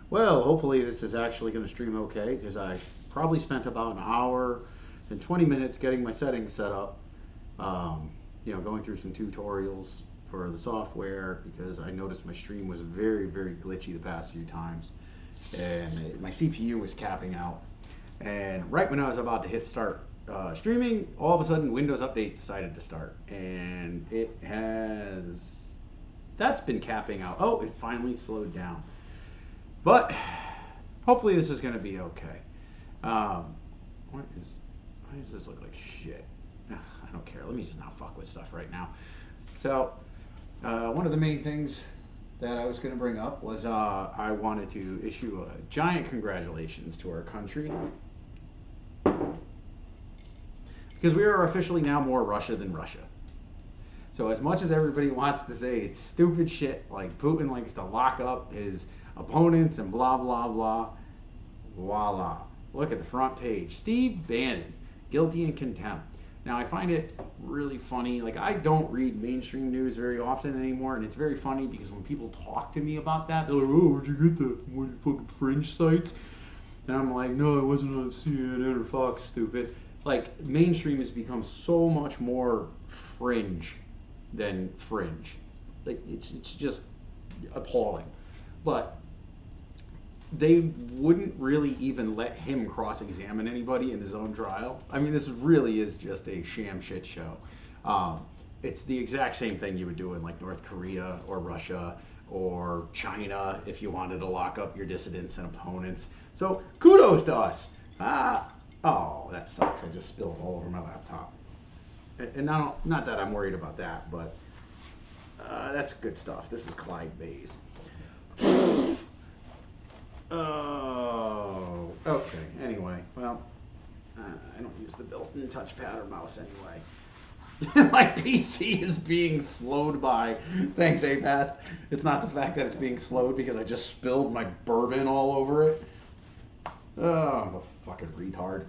Well, hopefully this is actually going to stream okay because I probably spent about an hour and 20 minutes getting my settings set up. Going through some tutorials for the software because I noticed my stream was very, very glitchy the past few times, and my CPU was capping out. And right when I was about to hit start streaming, all of a sudden Windows Update decided to start, and that's been capping out. Oh, it finally slowed down. But hopefully this is going to be okay. Um, what is? Why does this look like shit? Ugh, I don't care. Let me just not fuck with stuff right now. So one of the main things that I was going to bring up was I wanted to issue a giant congratulations to our country because we are officially now more Russia than Russia. So as much as everybody wants to say stupid shit like Putin likes to lock up his opponents and blah blah blah, voila. Look at the front page. Steve Bannon, guilty in contempt. Now I find it really funny. Like I don't read mainstream news very often anymore, and it's very funny because when people talk to me about that, they're like, "Oh, where'd you get that from one of your fucking fringe sites?" And I'm like, "No, I wasn't on CNN or Fox, stupid." Like mainstream has become so much more fringe than fringe. Like it's just appalling. But they wouldn't really even let him cross-examine anybody in his own trial. I mean, this really is just a sham shit show. Um, it's the exact same thing you would do in like North Korea or Russia or China if you wanted to lock up your dissidents and opponents. So kudos to us. Oh, that sucks. I just spilled all over my laptop. And not that I'm worried about that, but that's good stuff. This is Clyde Bays. Oh, okay. Anyway, well, I don't use the built-in touchpad or mouse anyway. My PC is being slowed by. Thanks, APAST. It's not the fact that it's being slowed because I just spilled my bourbon all over it. Oh, I'm a fucking retard.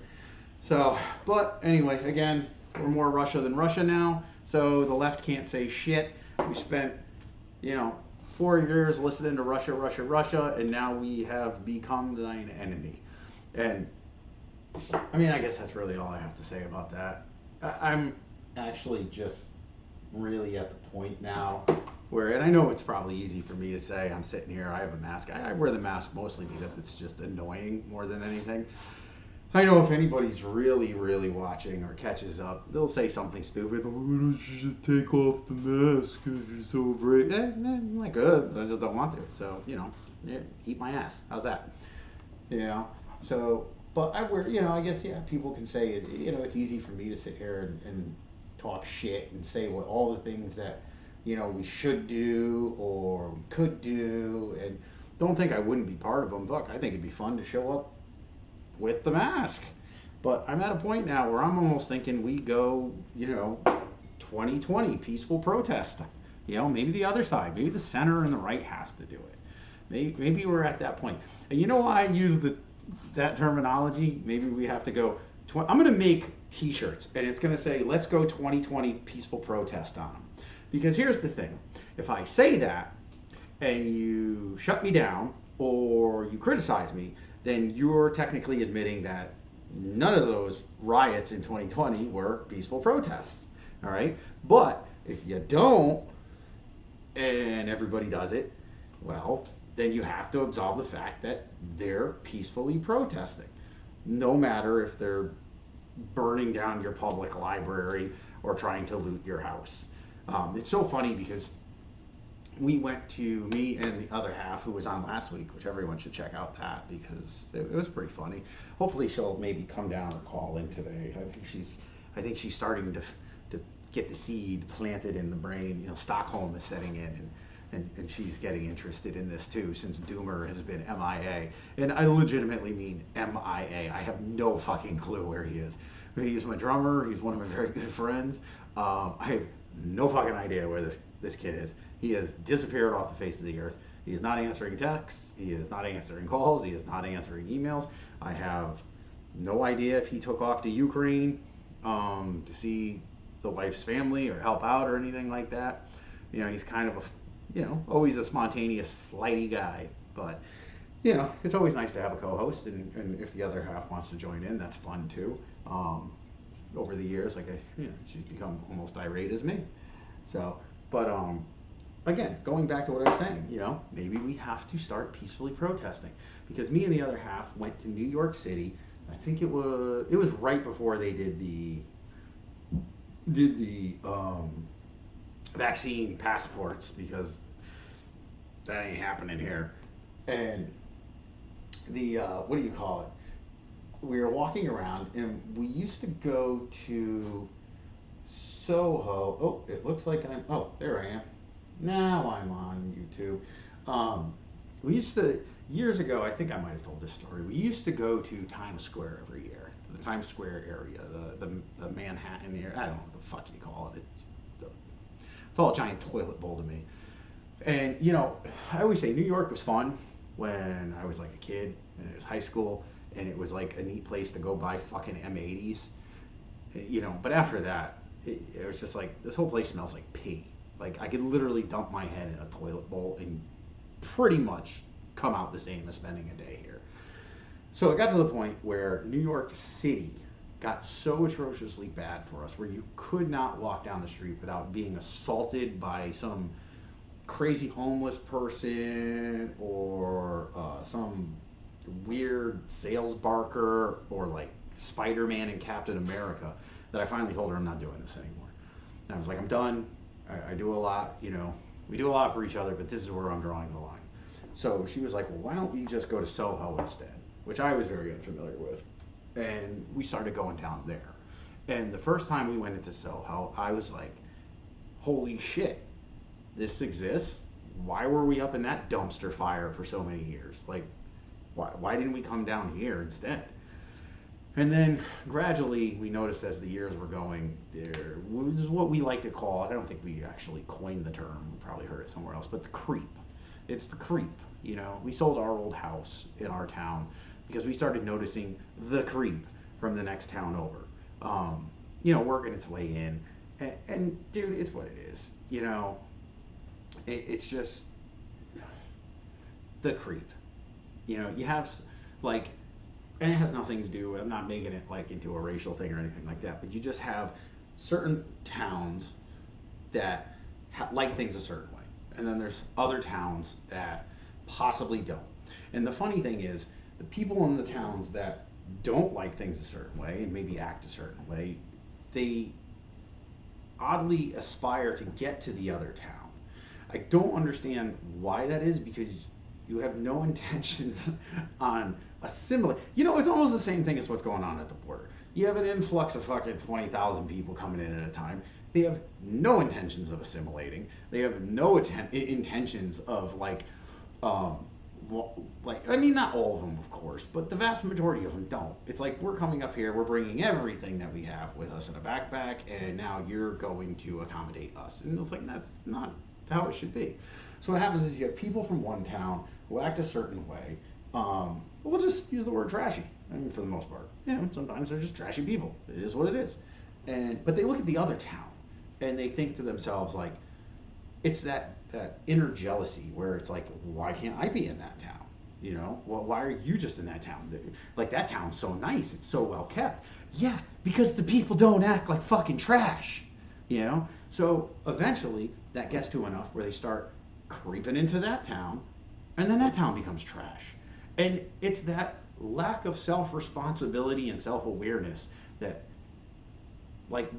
So, but anyway, again, we're more Russia than Russia now, so the left can't say shit. We spent, 4 years listening to Russia, Russia, Russia, and now we have become thine enemy. And I mean, I guess that's really all I have to say about that. I'm actually just really at the point now where, and I know it's probably easy for me to say, I'm sitting here, I have a mask. I wear the mask mostly because it's just annoying more than anything. I know if anybody's really, really watching or catches up, they'll say something stupid. Why don't you just take off the mask if you're so brave? I'm like, good, but I just don't want to. So, yeah, eat my ass. How's that? So, but I wear, I guess, yeah, people can say, it's easy for me to sit here and talk shit and say what all the things that, we should do or we could do. And don't think I wouldn't be part of them. Fuck, I think it'd be fun to show up with the mask. But I'm at a point now where I'm almost thinking we go, 2020 peaceful protest. Maybe the other side, maybe the center and the right has to do it. Maybe we're at that point. And you know why I use that terminology? Maybe we have to go. I'm going to make T-shirts, and it's going to say, "Let's go 2020 peaceful protest" on them. Because here's the thing: if I say that, and you shut me down or you criticize me, then you're technically admitting that none of those riots in 2020 were peaceful protests. All right? But if you don't, and everybody does it, well, then you have to absolve the fact that they're peacefully protesting. No matter if they're burning down your public library or trying to loot your house. It's so funny because me and the other half who was on last week, which everyone should check out that because it was pretty funny. Hopefully she'll maybe come down or call in today. I think she's starting to get the seed planted in the brain. Stockholm is setting in and she's getting interested in this too since Doomer has been MIA. And I legitimately mean MIA. I have no fucking clue where he is. He's my drummer. He's one of my very good friends. I have no fucking idea where this kid is. He has disappeared off the face of the earth. He is not answering texts. He is not answering calls. He is not answering emails. I have no idea if he took off to Ukraine to see the wife's family or help out or anything like that. He's kind of always a spontaneous, flighty guy. But, it's always nice to have a co-host, and if the other half wants to join in, that's fun too. Over the years, like she's become almost irate as me. So, but again, going back to what I was saying, maybe we have to start peacefully protesting because me and the other half went to New York City. I think it was right before they did the vaccine passports because that ain't happening here. And the what do you call it? We were walking around, and we used to go to Soho. Oh, it looks like I'm. Oh, there I am. Now I'm on YouTube. We used to years ago. I think I might have told this story. We used to go to Times Square every year, the Times Square area, the Manhattan area. I don't know what the fuck you call it. It's all a giant toilet bowl to me. And I always say New York was fun when I was like a kid and it was high school and it was like a neat place to go buy fucking M80s. But after that, it was just like this whole place smells like pee. Like I could literally dump my head in a toilet bowl and pretty much come out the same as spending a day here. So it got to the point where New York City got so atrociously bad for us where you could not walk down the street without being assaulted by some crazy homeless person or some weird sales barker or like Spider-Man and Captain America, that I finally told her I'm not doing this anymore. And I was like, I'm done. I do a lot, we do a lot for each other, but this is where I'm drawing the line. So she was like, well, why don't you just go to Soho instead? Which I was very unfamiliar with. And we started going down there. And the first time we went into Soho, I was like, holy shit, this exists? Why were we up in that dumpster fire for so many years? Like, why didn't we come down here instead? And then gradually we noticed as the years were going, there was what we like to call, I don't think we actually coined the term, we probably heard it somewhere else, but the creep. It's the creep. We sold our old house in our town because we started noticing the creep from the next town over. Working its way in. And dude, it's what it is. It's just the creep. You have like, and it has nothing to do, I'm not making it like into a racial thing or anything like that, but you just have certain towns that like things a certain way. And then there's other towns that possibly don't. And the funny thing is, the people in the towns that don't like things a certain way and maybe act a certain way, they oddly aspire to get to the other town. I don't understand why that is because you have no intentions on assimilating. It's almost the same thing as what's going on at the border. You have an influx of fucking 20,000 people coming in at a time. They have no intentions of assimilating. They have no intentions of not all of them, of course, but the vast majority of them don't. It's like, we're coming up here, we're bringing everything that we have with us in a backpack, and now you're going to accommodate us. And it's like, that's not how it should be. So what happens is you have people from one town who act a certain way. We'll just use the word trashy. For the most part. Sometimes they're just trashy people. It is what it is. But they look at the other town, and they think to themselves, like, it's that inner jealousy where it's like, why can't I be in that town? Well, why are you just in that town? Like, that town's so nice, it's so well kept. Yeah, because the people don't act like fucking trash. So eventually that gets to enough where they start creeping into that town, and then that town becomes trash. And it's that lack of self-responsibility and self-awareness that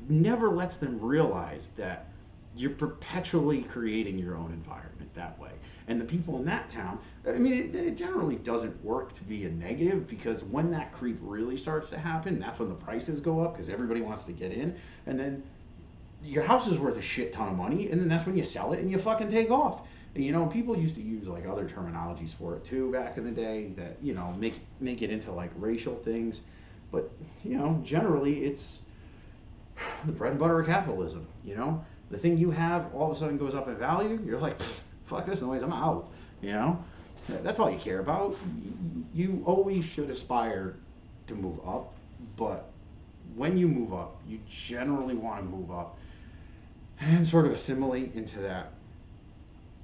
never lets them realize that you're perpetually creating your own environment that way. And the people in that town, it generally doesn't work to be a negative, because when that creep really starts to happen, that's when the prices go up because everybody wants to get in, and then your house is worth a shit ton of money, and then that's when you sell it and you fucking take off. And people used to use other terminologies for it too back in the day that make it into racial things, but generally it's the bread and butter of capitalism. The thing you have all of a sudden goes up in value. You're like, fuck this noise, I'm out. That's all you care about. You always should aspire to move up, but when you move up, you generally want to move up and sort of assimilate into that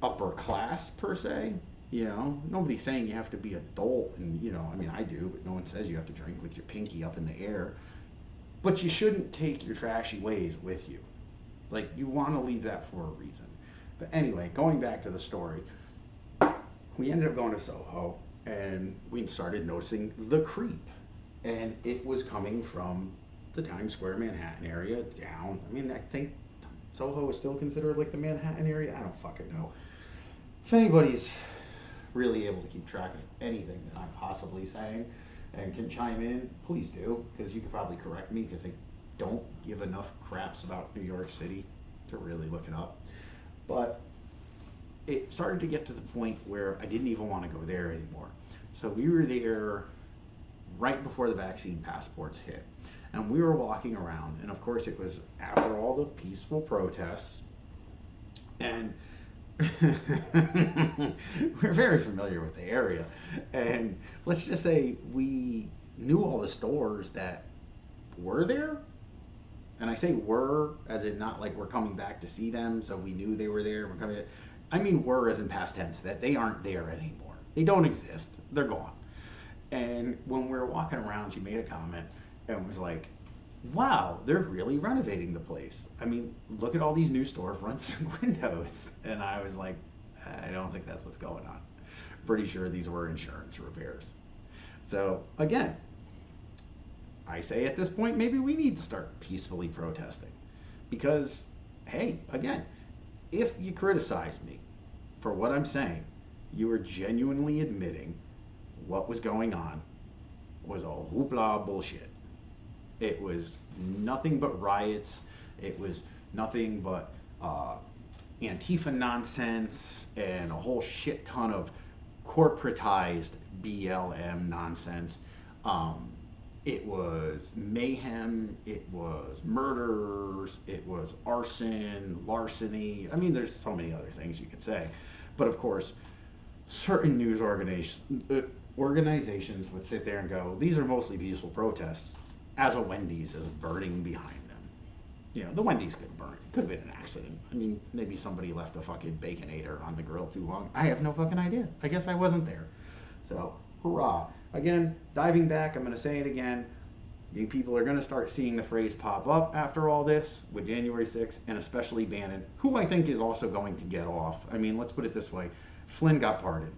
upper class per se, You know, nobody's saying you have to be adult, and I mean, I do, but no one says you have to drink with your pinky up in the air. But you shouldn't take your trashy ways with you. Like, you want to leave that for a reason. But anyway, going back to the story, we ended up going to Soho, and we started noticing the creep. And it was coming from the Times Square, Manhattan area down. I mean, I think Soho is still considered like the Manhattan area. I don't fucking know. If anybody's really able to keep track of anything that I'm possibly saying and can chime in, please do, because you could probably correct me, because I don't give enough craps about New York City to really look it up. But it started to get to the point where I didn't even want to go there anymore. So we were there right before the vaccine passports hit. And we were walking around, and of course it was after all the peaceful protests, and we're very familiar with the area. And let's just say we knew all the stores that were there. And I say were as in not like we're coming back to see them, so we knew they were there. We're coming. I mean were as in past tense, that they aren't there anymore. They don't exist. They're gone. And when we were walking around, she made a comment and was like, wow, they're really renovating the place. I mean, look at all these new storefronts and windows. And I was like, I don't think that's what's going on. Pretty sure these were insurance repairs. So again, I say at this point, maybe we need to start peacefully protesting. Because, hey, again, if you criticize me for what I'm saying, you are genuinely admitting what was going on was all hoopla bullshit. It was nothing but riots. It was nothing but Antifa nonsense and a whole shit ton of corporatized BLM nonsense. It was mayhem. It was murders. It was arson, larceny. I mean, there's so many other things you could say. But of course, certain news organizations would sit there and go, these are mostly peaceful protests, as a Wendy's is burning behind them. The Wendy's could have burned. It could have been an accident. I mean, maybe somebody left a fucking Baconator on the grill too long. I have no fucking idea. I guess I wasn't there. So, hurrah. Again, diving back, I'm going to say it again. You people are going to start seeing the phrase pop up after all this with January 6th, and especially Bannon, who I think is also going to get off. I mean, let's put it this way. Flynn got pardoned.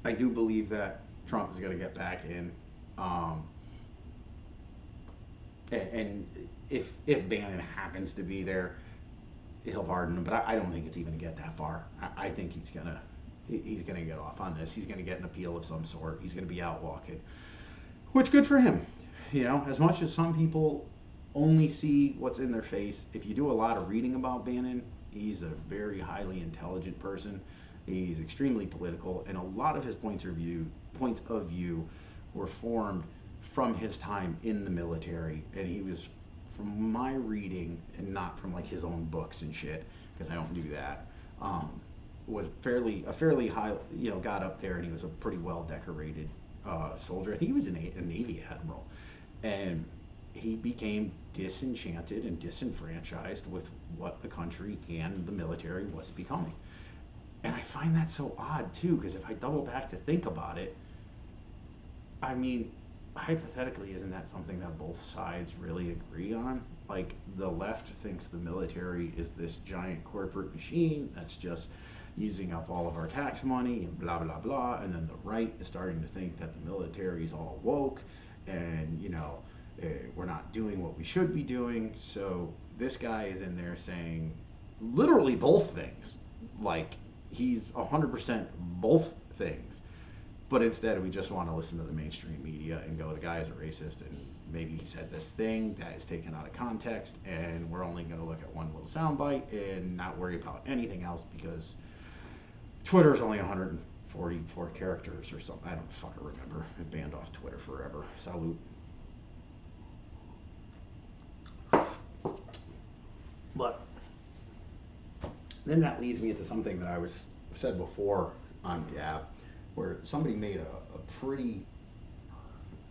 I do believe that Trump is going to get back in. And if Bannon happens to be there, he'll pardon him. But I don't think it's even to get that far. I think he's gonna get off on this. He's gonna get an appeal of some sort. He's gonna be out walking, which good for him. As much as some people only see what's in their face, if you do a lot of reading about Bannon, he's a very highly intelligent person. He's extremely political, and a lot of his points of view were formed from his time in the military, and he was, from my reading, and not from like his own books and shit, because I don't do that, was a fairly high, got up there, and he was a pretty well decorated soldier. I think he was a Navy admiral, and he became disenchanted and disenfranchised with what the country and the military was becoming. And I find that so odd too, because if I double back to think about it, I mean, hypothetically, isn't that something that both sides really agree on? Like, the left thinks the military is this giant corporate machine that's just using up all of our tax money and blah, blah, blah. And then the right is starting to think that the military is all woke and, we're not doing what we should be doing. So this guy is in there saying literally both things. Like, he's 100% both things. But instead, we just want to listen to the mainstream media and go, the guy is a racist, and maybe he said this thing that is taken out of context, and we're only going to look at one little soundbite and not worry about anything else, because Twitter is only 144 characters or something. I don't fucking remember. I banned off Twitter forever. Salute. But then that leads me into something that I said before on Gab, where somebody made a pretty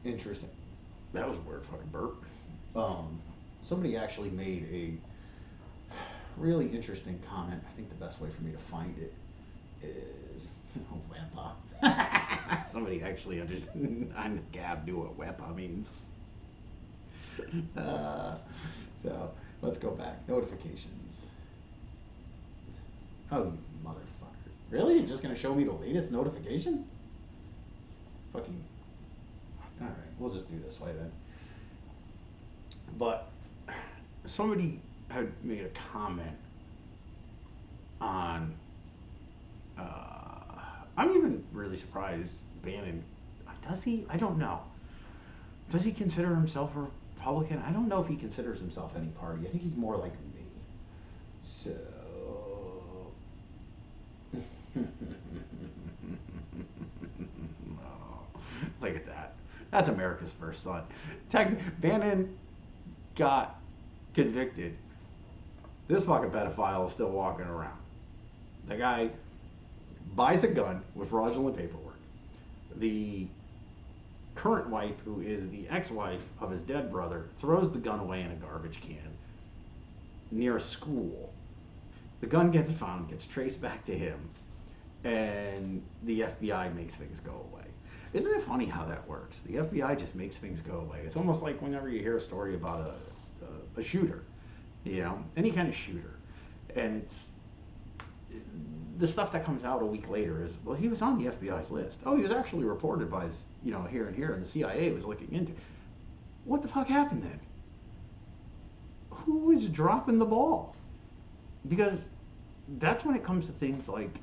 interesting, that was a weird fucking burp. Somebody actually made a really interesting comment. I think the best way for me to find it is WEPA. Somebody actually on Gab knew what WEPA means. So let's go back. Notifications. Oh, you motherfucker. Really? You're just going to show me the latest notification? Fucking. Alright, we'll just do this way then. But somebody had made a comment on. I'm even really surprised Bannon. Does he? I don't know. Does he consider himself a Republican? I don't know if he considers himself any party. I think he's more like me. So. Oh, look at that. That's America's first son. Bannon got convicted. This fucking pedophile is still walking around. The guy buys a gun with fraudulent paperwork. The current wife, who is the ex-wife of his dead brother, throws the gun away in a garbage can near a school. The gun gets found, gets traced back to him, and the FBI makes things go away. Isn't it funny how that works? The FBI just makes things go away. It's almost like whenever you hear a story about a shooter, you know, any kind of shooter, and it's the stuff that comes out a week later is, well, he was on the FBI's list. Oh, he was actually reported by, you know, here and here, and the CIA was looking into. What the fuck happened then? Who was dropping the ball? Because that's when it comes to things like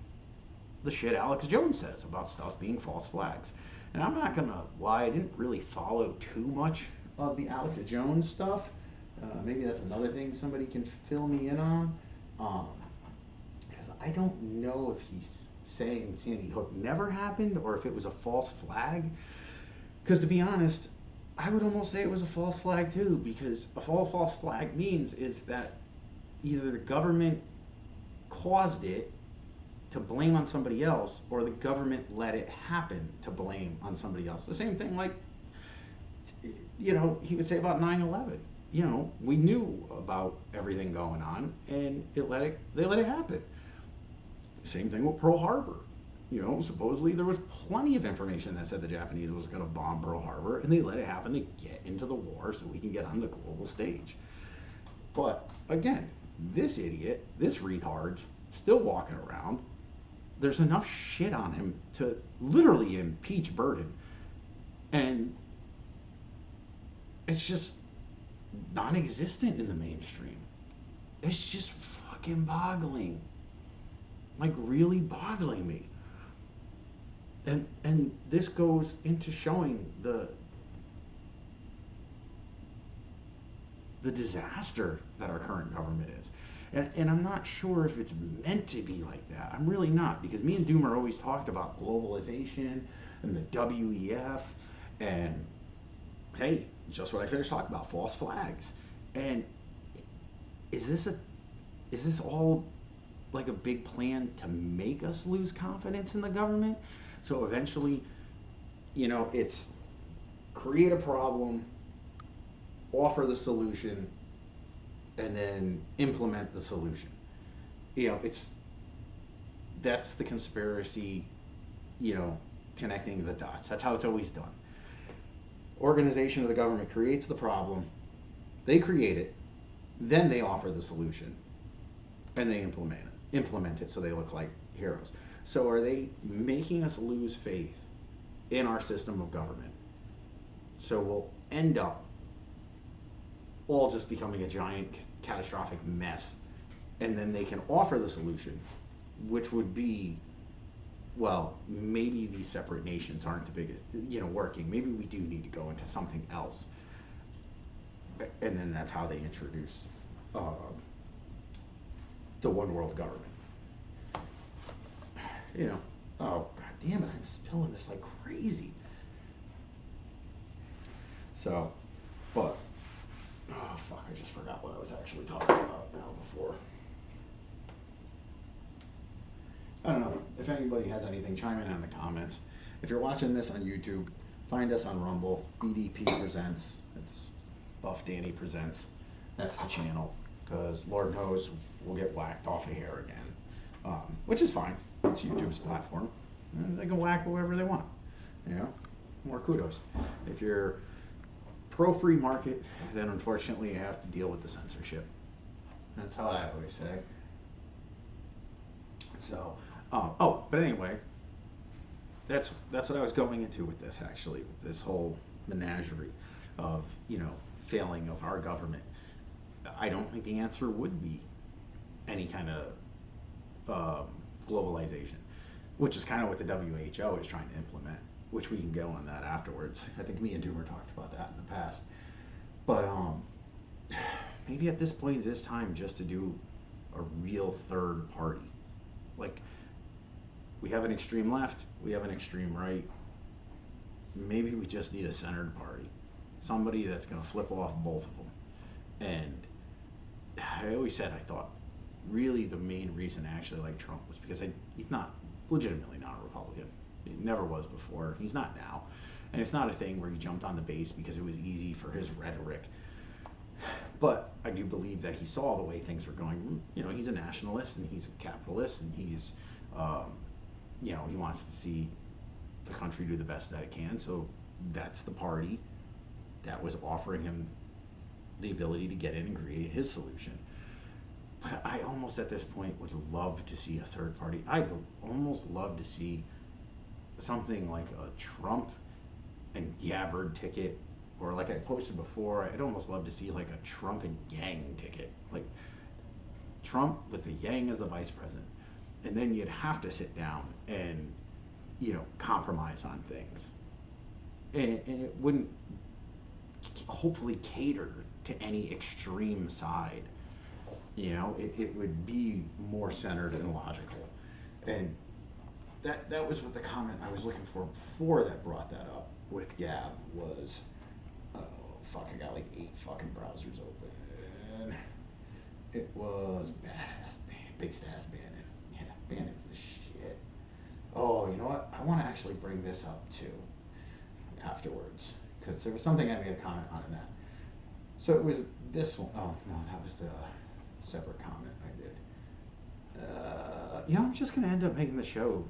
the shit Alex Jones says about stuff being false flags. And I'm not gonna lie, I didn't really follow too much of the Alex Jones stuff. Maybe that's another thing somebody can fill me in on. Because I don't know if he's saying Sandy Hook never happened or if it was a false flag. Because to be honest, I would almost say it was a false flag too, because a false flag means is that either the government caused it to blame on somebody else, or the government let it happen to blame on somebody else. The same thing, like, you know, he would say about 9/11. You know, we knew about everything going on, and they let it happen. Same thing with Pearl Harbor. You know, supposedly there was plenty of information that said the Japanese was going to bomb Pearl Harbor, and they let it happen to get into the war so we can get on the global stage. But again, this idiot, this retard's still walking around. There's enough shit on him to literally impeach Burden. And it's just non-existent in the mainstream. It's just fucking boggling. Like, really boggling me. And this goes into showing the disaster that our current government is. And I'm not sure if it's meant to be like that. I'm really not, because me and Doomer always talked about globalization and the WEF and, hey, just what I finished talking about, false flags. And is this all like a big plan to make us lose confidence in the government? So eventually, you know, it's create a problem, offer the solution, and then implement the solution. You know, that's the conspiracy, you know, connecting the dots. That's how it's always done. Organization of the government creates the problem, they create it, then they offer the solution, and they implement it so they look like heroes. So are they making us lose faith in our system of government? So we'll end up all just becoming a giant catastrophic mess, and then they can offer the solution, which would be, well, maybe these separate nations aren't the biggest, you know, working. Maybe we do need to go into something else. And then that's how they introduce the one world government. You know, oh, god damn it, I'm spilling this like crazy. So, but, oh fuck, I just forgot what I was actually talking about now before. I don't know. If anybody has anything, chime in the comments. If you're watching this on YouTube, find us on Rumble. BDP Presents. It's Buff Danny Presents. That's the channel. Because Lord knows we'll get whacked off of here again. Which is fine. It's YouTube's platform. And they can whack whoever they want. You know, more kudos. If you're pro free market, then unfortunately you have to deal with the censorship. That's how I always say. So, but anyway, that's what I was going into with this actually, with this whole menagerie of failing of our government. I don't think the answer would be any kind of globalization, which is kind of what the WHO is trying to implement, which we can go on that afterwards. I think me and Doomer talked about that in the past. But maybe at this point, it is time just to do a real third party. Like, we have an extreme left, we have an extreme right. Maybe we just need a centered party. Somebody that's going to flip off both of them. And I always said, I thought, really the main reason I actually like Trump was because he's legitimately not a Republican. He never was before. He's not now. And it's not a thing where he jumped on the base because it was easy for his rhetoric. But I do believe that he saw the way things were going. He's a nationalist and he's a capitalist and he's, he wants to see the country do the best that it can. So that's the party that was offering him the ability to get in and create his solution. But I almost at this point would love to see a third party. I'd almost love to see something like a Trump and Gabbard ticket, or like I posted before, I'd almost love to see like a Trump and Yang ticket. Like Trump with the Yang as the vice president. And then you'd have to sit down and, compromise on things. And it wouldn't hopefully cater to any extreme side. It would be more centered and logical. And that was what the comment I was looking for before that brought that up with Gab was, oh, fuck, I got like 8 fucking browsers open. It was badass based ass Bannon. Yeah, Bannon's the shit. Oh, you know what? I want to actually bring this up too afterwards because there was something I made a comment on in that. So it was this one. Oh no, that was the separate comment I did. I'm just gonna end up making the show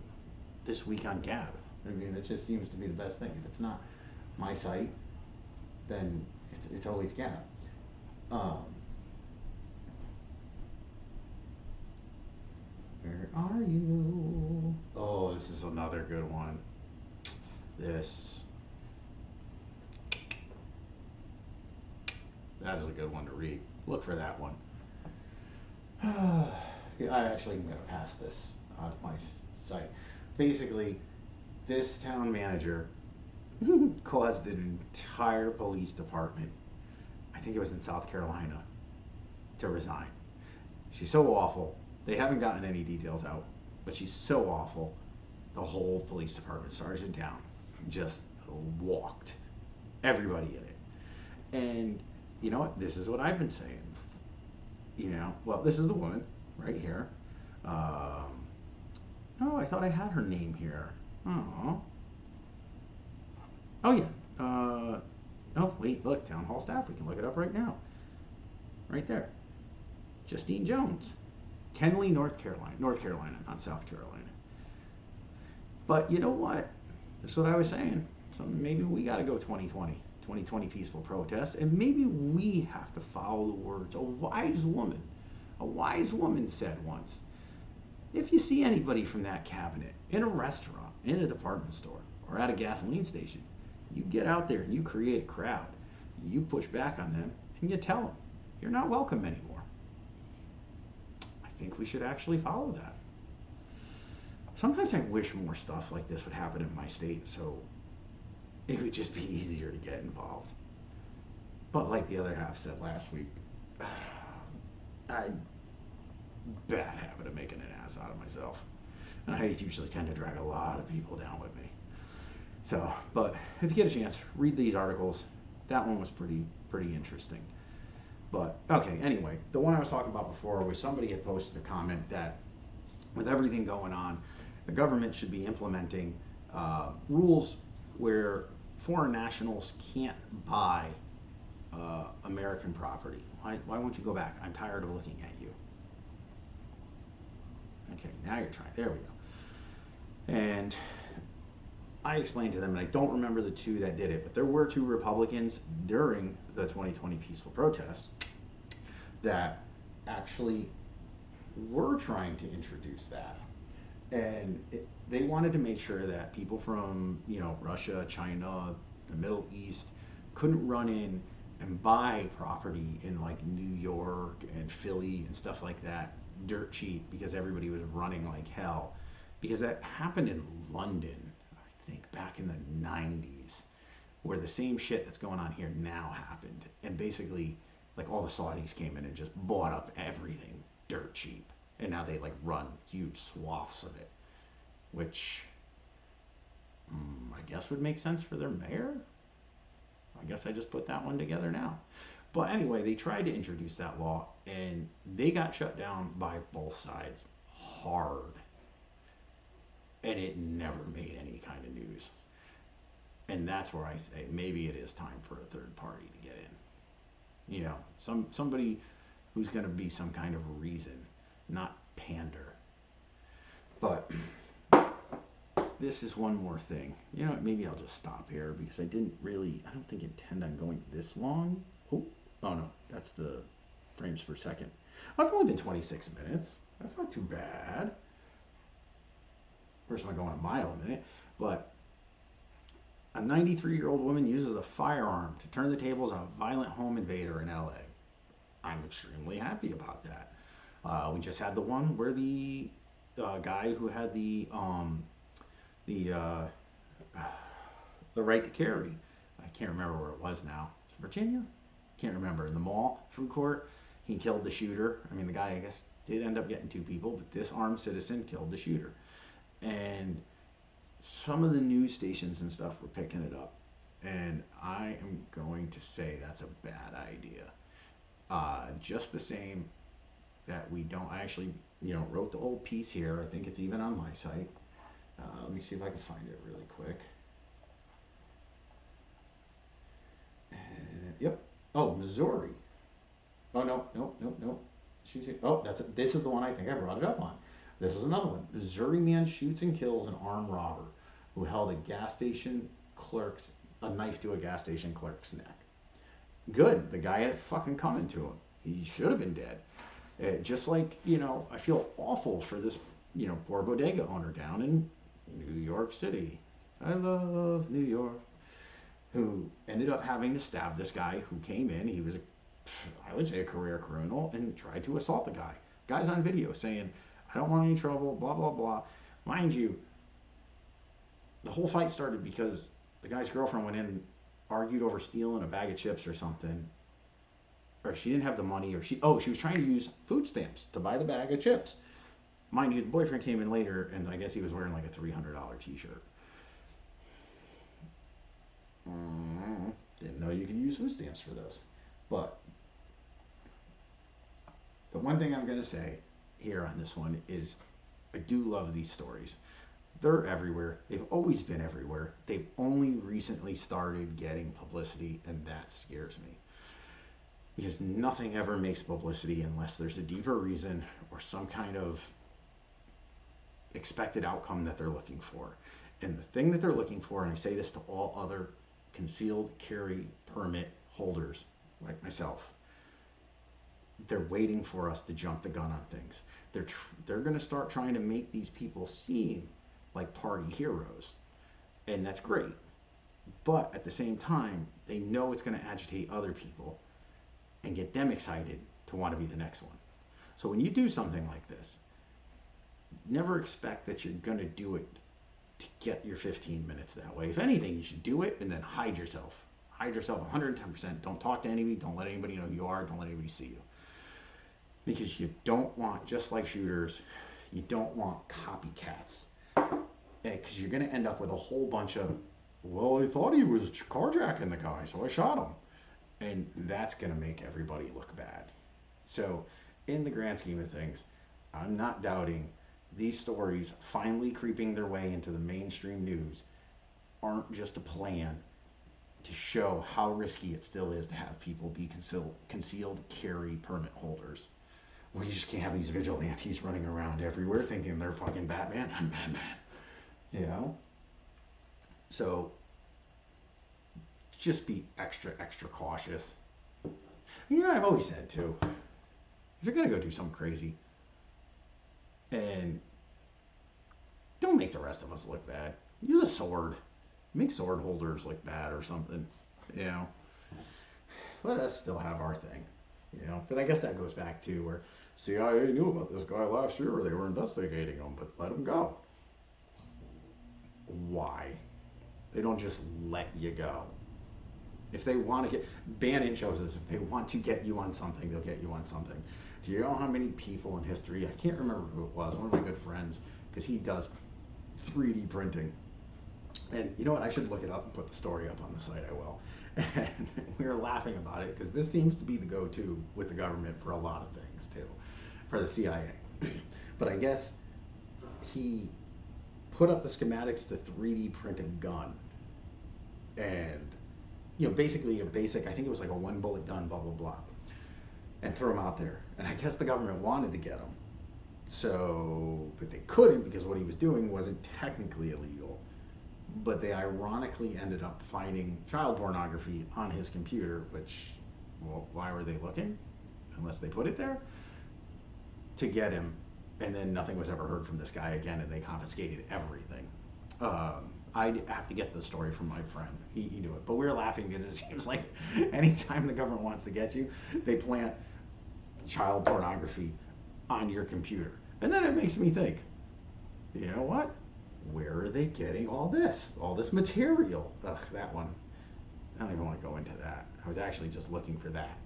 this week on Gab. I mean, it just seems to be the best thing. If it's not my site, then it's always Gab. Where are you? Oh, this is another good one. That is a good one to read. Look for that one. Yeah, I actually am going to pass this on my site. Basically, this town manager caused an entire police department, I think it was in South Carolina, to resign. She's so awful. They haven't gotten any details out, but she's so awful. The whole police department, sergeant down, just walked everybody in it. And you know what? This is what I've been saying. Well, this is the woman right here. Oh, I thought I had her name here. Oh yeah. Oh, wait, look, town hall staff. We can look it up right now. Right there. Justine Jones. Kenly, North Carolina, not South Carolina. But you know what? That's what I was saying. So maybe we got to go 2020 peaceful protests, and maybe we have to follow the words a wise woman said once. If you see anybody from that cabinet in a restaurant, in a department store, or at a gasoline station, you get out there and you create a crowd. You push back on them and you tell them you're not welcome anymore. I think we should actually follow that. Sometimes I wish more stuff like this would happen in my state, so it would just be easier to get involved. But like the other half said last week, I bad habit of making an ass out of myself. And I usually tend to drag a lot of people down with me. So, but if you get a chance, read these articles. That one was pretty interesting. But, okay, anyway, the one I was talking about before was somebody had posted a comment that with everything going on, the government should be implementing rules where foreign nationals can't buy American property. Why won't you go back? I'm tired of looking at you. Okay, now you're trying. There we go. And I explained to them, and I don't remember the two that did it, but there were two Republicans during the 2020 peaceful protests that actually were trying to introduce that. And they wanted to make sure that people from, Russia, China, the Middle East couldn't run in and buy property in like New York and Philly and stuff like that dirt cheap because everybody was running like hell. Because that happened in London, I think back in the 90s, where the same shit that's going on here now happened. And basically, like all the Saudis came in and just bought up everything dirt cheap. And now they like run huge swaths of it, which I guess would make sense for their mayor. I guess I just put that one together now. But anyway, they tried to introduce that law and they got shut down by both sides hard. And it never made any kind of news. And that's where I say maybe it is time for a third party to get in. Somebody who's going to be some kind of reason, not pander. But this is one more thing. Maybe I'll just stop here because I don't think intend on going this long. Oh no, that's the frames per second. I've only been 26 minutes. That's not too bad. Of course, I'm going a mile a minute, but a 93-year-old woman uses a firearm to turn the tables on a violent home invader in LA. I'm extremely happy about that. We just had the one where the guy who had the right to carry. I can't remember where it was now. Virginia? Can't remember. In the mall, food court, he killed the shooter. I mean, the guy, I guess, did end up getting two people, but this armed citizen killed the shooter. And some of the news stations and stuff were picking it up. And I am going to say that's a bad idea. Just the same that we don't, I actually, wrote the whole piece here. I think it's even on my site. Let me see if I can find it really quick. Yep. Oh, Missouri. Oh, no. This is the one I think I brought it up on. This is another one. Missouri man shoots and kills an armed robber who held a knife to a gas station clerk's neck. Good. The guy had it fucking coming to him. He should have been dead. Just like, I feel awful for this, poor bodega owner down in New York City. I love New York. Who ended up having to stab this guy who came in. He was, I would say, a career criminal and tried to assault the guy. Guy's on video saying, I don't want any trouble, blah, blah, blah. Mind you, the whole fight started because the guy's girlfriend went in and argued over stealing a bag of chips or something. Or she didn't have the money, or she was trying to use food stamps to buy the bag of chips. Mind you, the boyfriend came in later, and I guess he was wearing like a $300 t-shirt. Didn't know you could use food stamps for those. But the one thing I'm going to say here on this one is I do love these stories. They're everywhere. They've always been everywhere. They've only recently started getting publicity, and that scares me. Because nothing ever makes publicity unless there's a deeper reason or some kind of expected outcome that they're looking for. And the thing that they're looking for, and I say this to all other concealed carry permit holders like myself, they're waiting for us to jump the gun on things. They're going to start trying to make these people seem like party heroes, and that's great. But at the same time, they know it's going to agitate other people and get them excited to want to be the next one. So when you do something like this, never expect that you're going to do it to get your 15 minutes that way. If anything, you should do it and then hide yourself. Hide yourself 110%. Don't talk to anybody. Don't let anybody know who you are. Don't let anybody see you. Because you don't want, just like shooters, you don't want copycats. Because you're going to end up with a whole bunch of, well, I thought he was carjacking the guy, so I shot him. And that's going to make everybody look bad. So in the grand scheme of things, I'm not doubting these stories finally creeping their way into the mainstream news aren't just a plan to show how risky it still is to have people be concealed carry permit holders. Well, you just can't have these vigilantes running around everywhere thinking they're fucking Batman. I'm Batman. You know? So just be extra, extra cautious. You know, I've always said too, if you're gonna go do something crazy, and don't make the rest of us look bad. Use a sword. Make sword holders look bad or something. You know, let us still have our thing. You know, but I guess that goes back to where CIA knew about this guy last year. They were investigating him, but let him go. Why? They don't just let you go. If they want to get, Bannon shows us, if they want to get you on something, they'll get you on something. Do you know how many people in history, I can't remember who it was, one of my good friends, because he does 3D printing. And you know what, I should look it up and put the story up on the site, I will. And we were laughing about it, because this seems to be the go-to with the government for a lot of things, too, for the CIA. But I guess he put up the schematics to 3D print a gun. And basically a basic, I think it was like a one bullet gun, blah, blah, blah, and threw them out there. And I guess the government wanted to get him. So, but they couldn't because what he was doing wasn't technically illegal. But they ironically ended up finding child pornography on his computer, which, well, why were they looking? Unless they put it there? To get him. And then nothing was ever heard from this guy again, and they confiscated everything. I have to get the story from my friend. He knew it. But we were laughing because it seems like anytime the government wants to get you, they plant child pornography on your computer. And then it makes me think, you know what? Where are they getting all this material? Ugh, that one. I don't even want to go into that. I was actually just looking for that.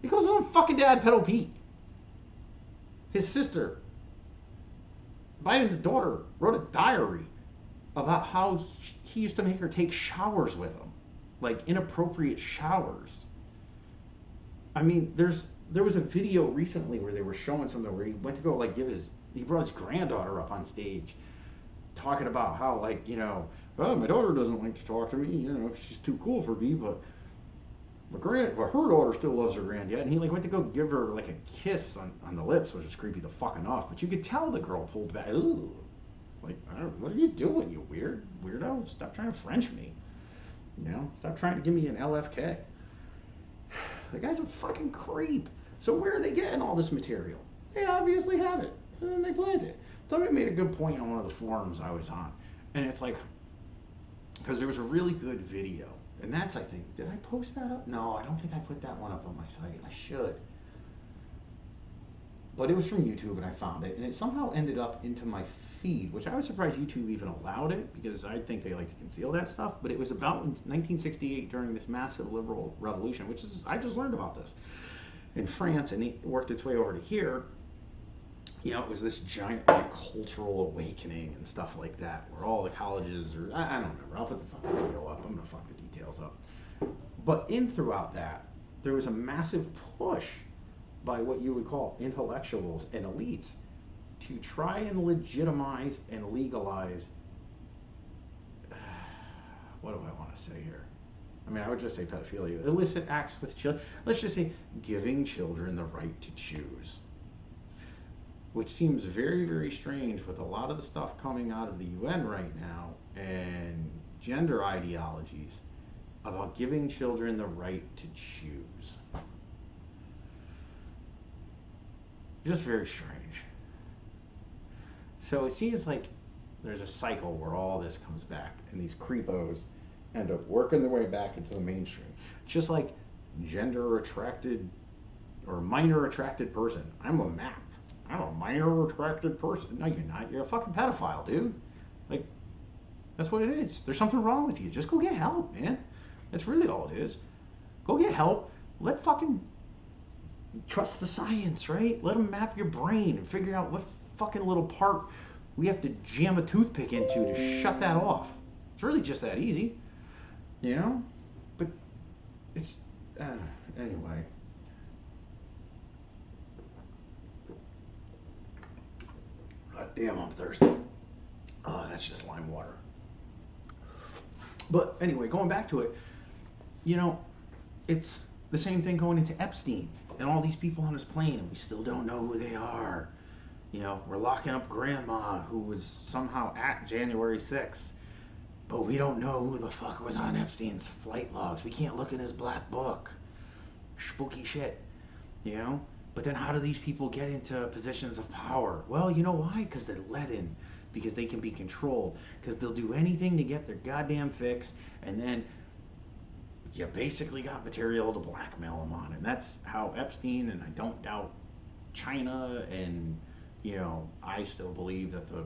Because of fucking dad, Pedo Pete. His sister, Biden's daughter, wrote a diary about how he used to make her take showers with him, like inappropriate showers. I mean, there was a video recently where they were showing something where he went to go like he brought his granddaughter up on stage, talking about how well, my daughter doesn't like to talk to me, she's too cool for me, but her daughter still loves her granddad, and he went to go give her like a kiss on the lips, which was creepy the fuck enough, but you could tell the girl pulled back. Ooh. I don't know, what are you doing, you weirdo? Stop trying to French me. Stop trying to give me an LFK. The guy's a fucking creep. So where are they getting all this material? They obviously have it, and then they plant it. Somebody made a good point on one of the forums I was on, and it's like, because there was a really good video, and that's, I think, did I post that up? No, I don't think I put that one up on my site. I should. But it was from YouTube, and I found it, and it somehow ended up into my feed, which I was surprised YouTube even allowed it, because I think they like to conceal that stuff. But it was about 1968 during this massive liberal revolution, which is, I just learned about this in France, and it worked its way over to here. It was this giant cultural awakening and stuff like that, where all the colleges, or I don't remember. I'll put the fucking video up. I'm gonna fuck the details up. But throughout that, there was a massive push by what you would call intellectuals and elites to try and legitimize and legalize, what do I want to say here? I mean, I would just say pedophilia, illicit acts with children. Let's just say giving children the right to choose, which seems very, very strange with a lot of the stuff coming out of the UN right now and gender ideologies about giving children the right to choose. Just very strange. So it seems like there's a cycle where all this comes back, and these creepos end up working their way back into the mainstream. Just like gender attracted or minor attracted person. I'm a map. I'm a minor attracted person. No, you're not. You're a fucking pedophile, dude. That's what it is. There's something wrong with you. Just go get help, man. That's really all it is. Go get help. Trust the science, right? Let them map your brain and figure out what fucking little part we have to jam a toothpick into to shut that off. It's really just that easy, But it's anyway. God damn, I'm thirsty. Oh, that's just lime water. But anyway, going back to it, it's the same thing going into Epstein and all these people on his plane, and we still don't know who they are. You know, we're locking up grandma who was somehow at January 6th. But we don't know who the fuck was on Epstein's flight logs. We can't look in his black book. Spooky shit. You know? But then how do these people get into positions of power? Well, you know why? Because they're let in. Because they can be controlled. Because they'll do anything to get their goddamn fix. And then you basically got material to blackmail them on. And that's how Epstein, and I don't doubt China, and, you know, I still believe that the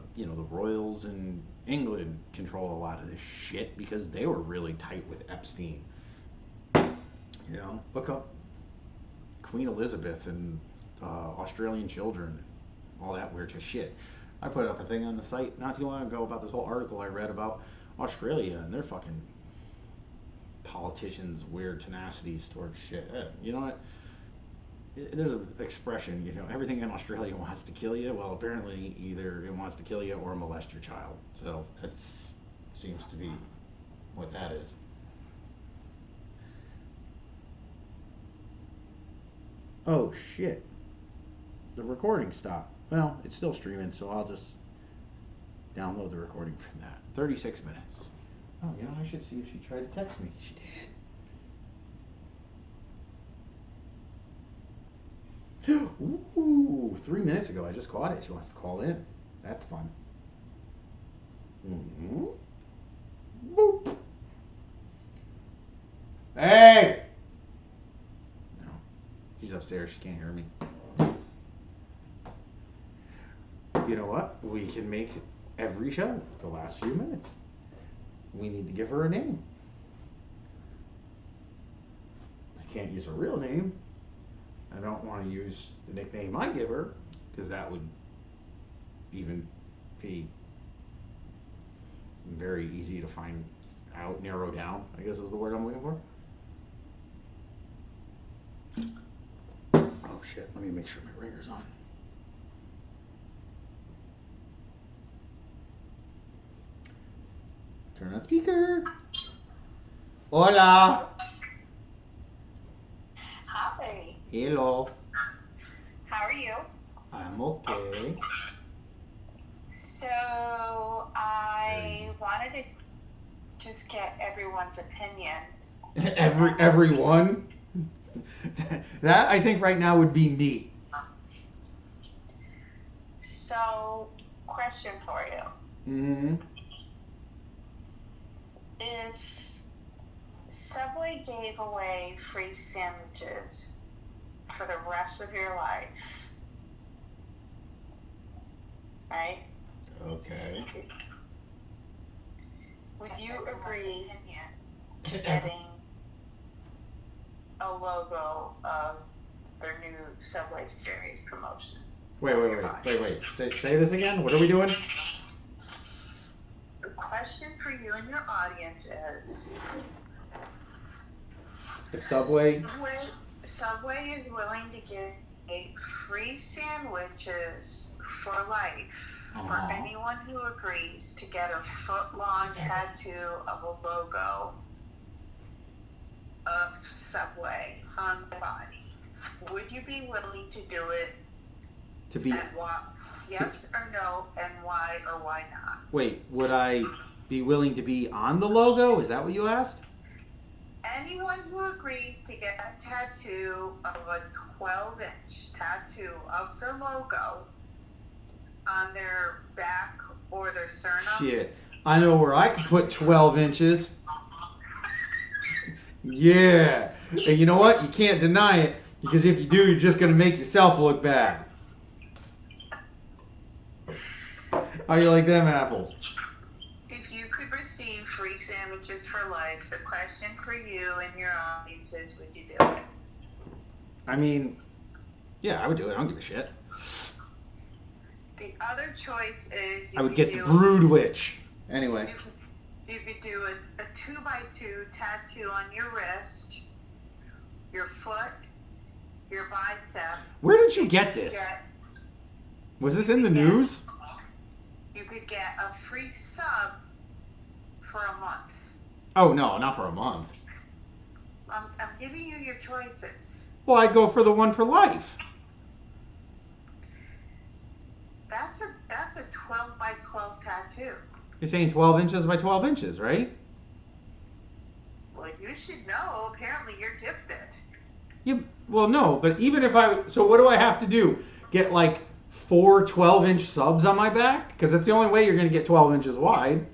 royals in England control a lot of this shit because they were really tight with Epstein. You know, look up Queen Elizabeth and Australian children, all that weird shit. I put up a thing on the site not too long ago about this whole article I read about Australia and their fucking politicians' weird tenacities towards shit. You know what? There's an expression, you know, everything in Australia wants to kill you. Well, apparently either it wants to kill you or molest your child. So that seems to be what that is. Oh shit. The recording stopped. Well, it's still streaming, so I'll just download the recording from that. 36 minutes. Oh, you know, I should see if she tried to text me. She did. Ooh, 3 minutes ago I just caught it. She wants to call in. That's fun. Mm-hmm. Boop. Hey! No. She's upstairs. She can't hear me. You know what? We can make every show the last few minutes. We need to give her a name. I can't use her real name. I don't want to use the nickname I give her, because that would even be very easy to find out, narrow down, I guess is the word I'm looking for. Oh shit, let me make sure my ringer's on. Turn on speaker. Hola. Hi. Hello. How are you? I'm okay. So I wanted to just get everyone's opinion. Everyone? That I think right now would be me. So, question for you. Mm-hmm. If Subway gave away free sandwiches for the rest of your life, right? Okay. Would you agree to getting a logo of their new Subway series promotion? Wait. Say this again. What are we doing? The question for you and your audience is, If Subway is willing to give free sandwiches for life for anyone who agrees to get a foot-long tattoo of a logo of Subway on the body. Would you be willing to do it? To be... And what? Yes or no, and why or why not? Wait, would I be willing to be on the logo? Is that what you asked? Anyone who agrees to get a tattoo of a 12-inch tattoo of their logo on their back or their sternum. Shit. I know where I can put 12 inches. Yeah. And you know what? You can't deny it, because if you do, you're just going to make yourself look bad. How you like them apples? If you could receive free sandwiches for life, the question for you and your audience is, would you do it? I mean, yeah, I would do it. I don't give a shit. The other choice is I would get the Brood Witch. Anyway. You could do a 2x2 tattoo on your wrist, your foot, your bicep. Where did you get this? Was this in the news? You could get a free sub for a month. Oh, no, not for a month. I'm giving you your choices. Well, I'd go for the one for life. That's a 12 by 12 tattoo. You're saying 12 inches by 12 inches, right? Well, you should know. Apparently, you're gifted. Yeah, well, no, but even if so what do I have to do? Get like 4 12-inch subs on my back? Because that's the only way you're going to get 12 inches wide.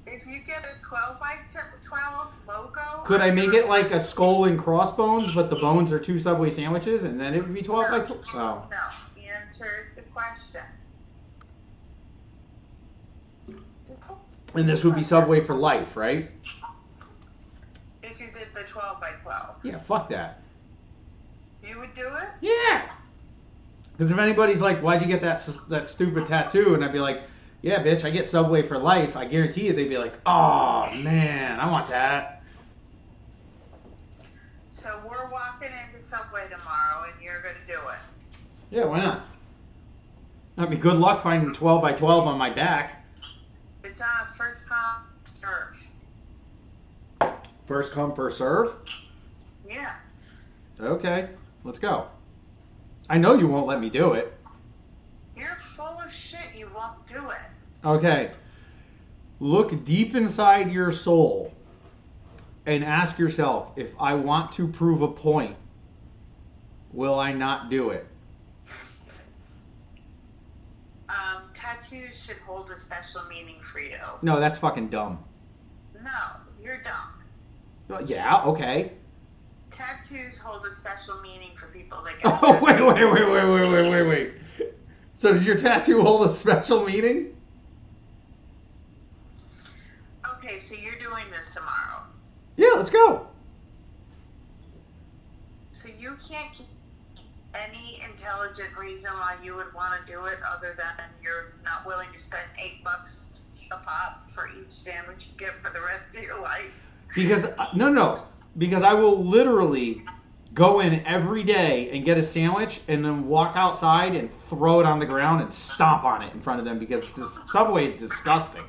If you get a 12 by 12 logo. Could I make it like a skull and crossbones, but the bones are 2 Subway sandwiches, and then it would be 12 by 12? Oh. No, you answered the question. And this would be Subway for life, right? If you did the 12 by 12. Yeah, fuck that. You would do it? Yeah. Because if anybody's like, why'd you get that stupid tattoo? And I'd be like, yeah, bitch, I get Subway for life. I guarantee you they'd be like, oh, man, I want that. So we're walking into Subway tomorrow and you're going to do it. Yeah, why not? That'd be good luck finding 12 by 12 on my back. It's on a first come, serve. First come, first serve? Yeah. Okay, let's go. I know you won't let me do it. You're full of shit. You won't do it. Okay. Look deep inside your soul and ask yourself, if I want to prove a point, will I not do it? Tattoos should hold a special meaning for you. No, that's fucking dumb. No, you're dumb. Well, yeah, okay. Tattoos hold a special meaning for people that get Oh, wait. So does your tattoo hold a special meaning? Okay, so you're doing this tomorrow. Yeah, let's go. So you can't keep any intelligent reason why you would want to do it other than you're not willing to spend $8 a pop for each sandwich you get for the rest of your life? Because, no. Because I will literally go in every day and get a sandwich and then walk outside and throw it on the ground and stomp on it in front of them because this Subway is disgusting.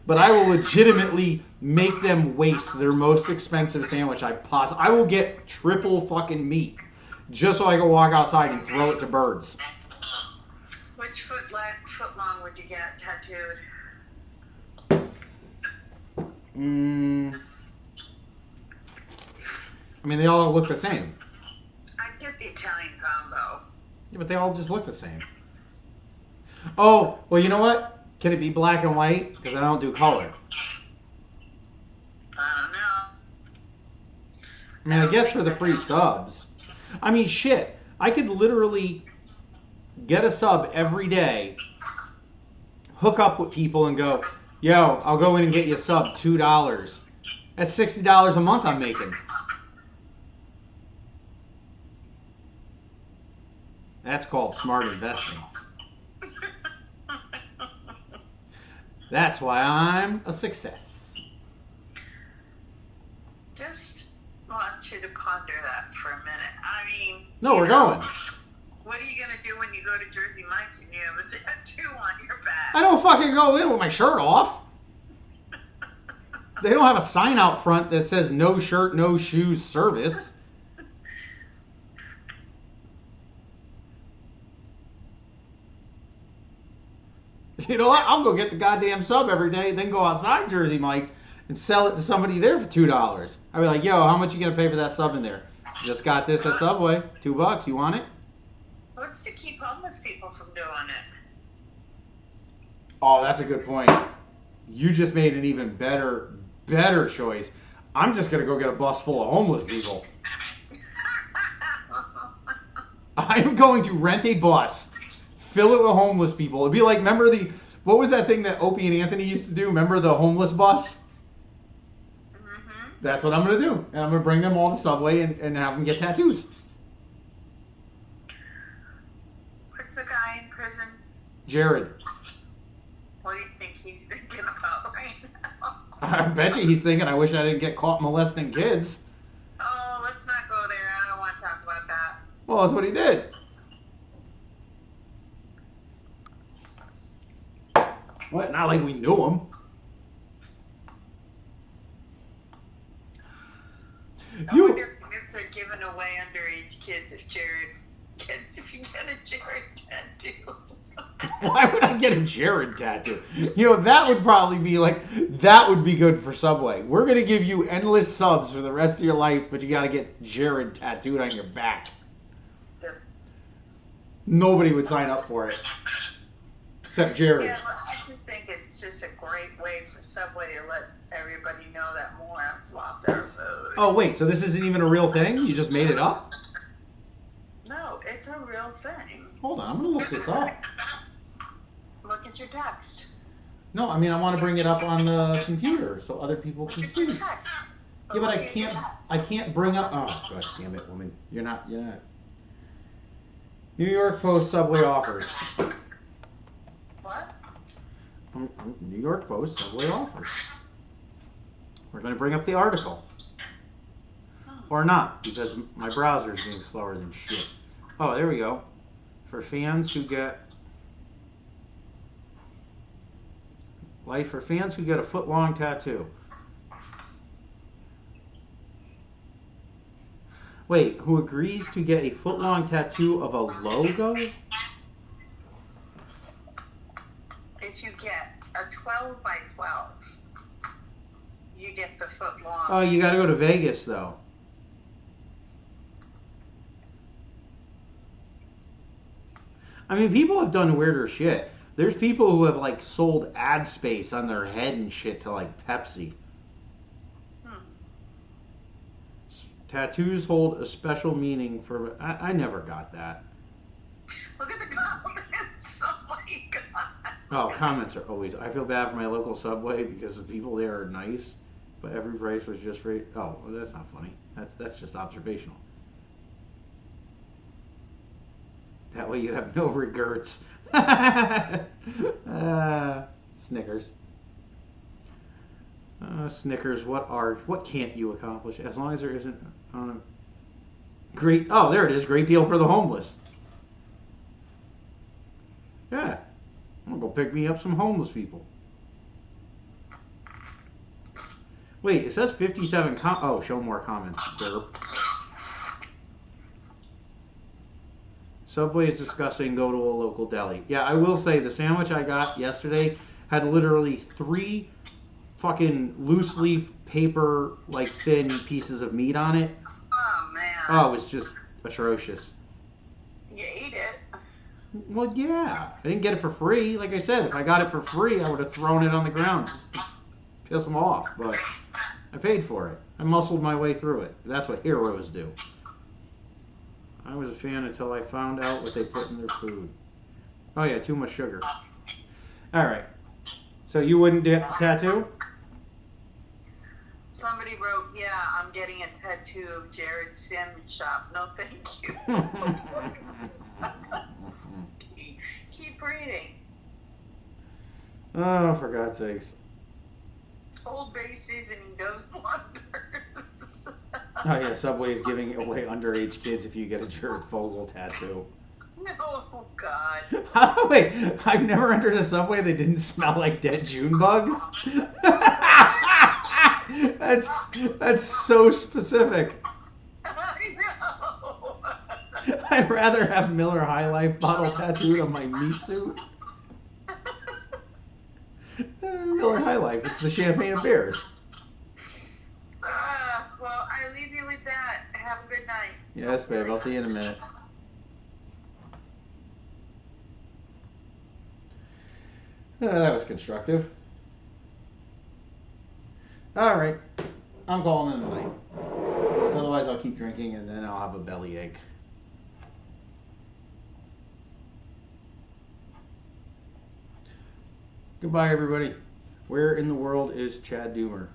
But I will legitimately make them waste their most expensive sandwich I will get triple fucking meat just so I can walk outside and throw it to birds. Which foot long would you get tattooed? I mean, they all look the same. I'd get the Italian combo. Yeah, but they all just look the same. Oh, well, you know what? Can it be black and white? Because I don't do color. I don't know. I mean, I guess for the free subs. I mean, shit. I could literally get a sub every day, hook up with people and go, yo, I'll go in and get you a sub, $2. That's $60 a month I'm making. That's called smart investing. That's why I'm a success. Just want you to ponder that for a minute. I mean... No, we're going. What are you going to do when you go to Jersey Mike's and you have a tattoo on your back? I don't fucking go in with my shirt off. They don't have a sign out front that says no shirt, no shoes service. You know what? I'll go get the goddamn sub every day, then go outside Jersey Mike's and sell it to somebody there for $2. I'd be like, yo, how much you gonna pay for that sub in there? Just got this at Subway. $2. You want it? What's to keep homeless people from doing it? Oh, that's a good point. You just made an even better choice. I'm just gonna go get a bus full of homeless people. I am going to rent a bus, fill it with homeless people. It'd be like, remember what was that thing that Opie and Anthony used to do? Remember the homeless bus? Mm-hmm. That's what I'm going to do. And I'm going to bring them all to Subway and have them get tattoos. What's the guy in prison? Jared. What do you think he's thinking about right now? I bet you he's thinking, I wish I didn't get caught molesting kids. Oh, let's not go there. I don't want to talk about that. Well, that's what he did. What? Not like we knew him. I wonder if they're giving away underage kids if you get a Jared tattoo. Why would I get a Jared tattoo? You know, that would probably be like, that would be good for Subway. We're going to give you endless subs for the rest of your life, but you got to get Jared tattooed on your back. Nobody would sign up for it. Except Jared. Yeah, well, I just think it's just a great way for Subway to let everybody know that morons love their food. Oh, wait, so this isn't even a real thing? You just made it up? No, it's a real thing. Hold on, I'm going to look this up. Look at your text. No, I mean, I want to bring it up on the computer so other people can see. Your text. Yeah, but I can't bring up, oh, god damn it, woman. You're not. New York Post Subway offers. What? New York Post Subway offers. We're going to bring up the article. Or not, because my browser is being slower than shit. Oh, there we go. For fans who get a foot-long tattoo. Wait, who agrees to get a foot-long tattoo of a logo? If you get a 12 by 12, you get the foot long. Oh, you got to go to Vegas, though. I mean, people have done weirder shit. There's people who have, like, sold ad space on their head and shit to, like, Pepsi. Tattoos hold a special meaning for... I never got that. Look at the comments. Oh, my God. Oh, comments are always... I feel bad for my local Subway because the people there are nice, but every price was just for... Oh, well, that's not funny. That's just observational. That way you have no regrets. Snickers. Snickers, what can't you accomplish? As long as there isn't great... Oh, there it is. Great deal for the homeless. Yeah. I'm going to go pick me up some homeless people. Wait, it says 57 oh, show more comments. Derp. Subway is discussing go to a local deli. Yeah, I will say the sandwich I got yesterday had literally 3 fucking loose leaf paper, like, thin pieces of meat on it. Oh, man. Oh, it was just atrocious. You ate it. Well, yeah. I didn't get it for free. Like I said, if I got it for free, I would have thrown it on the ground. Piss them off. But I paid for it. I muscled my way through it. That's what heroes do. I was a fan until I found out what they put in their food. Oh, yeah, too much sugar. All right. So you wouldn't get the tattoo? Somebody wrote, yeah, I'm getting a tattoo of Jared's sandwich shop. No, thank you. Keep reading. Oh, for God's sakes. Old Bay seasoning does wonders. Oh, yeah, Subway is giving away underage kids if you get a Jared Fogle tattoo. No, oh, God. Wait, I've never entered a Subway that didn't smell like dead June bugs. That's so specific. I know. I'd rather have Miller High Life bottle tattooed on my meat suit. Miller High Life, it's the champagne of beers. Well, I leave you with that. Have a good night. Yes, babe, I'll see you in a minute. That was constructive. Alright, I'm calling it a night. So otherwise I'll keep drinking and then I'll have a bellyache. Goodbye, everybody. Where in the world is Chad Doomer?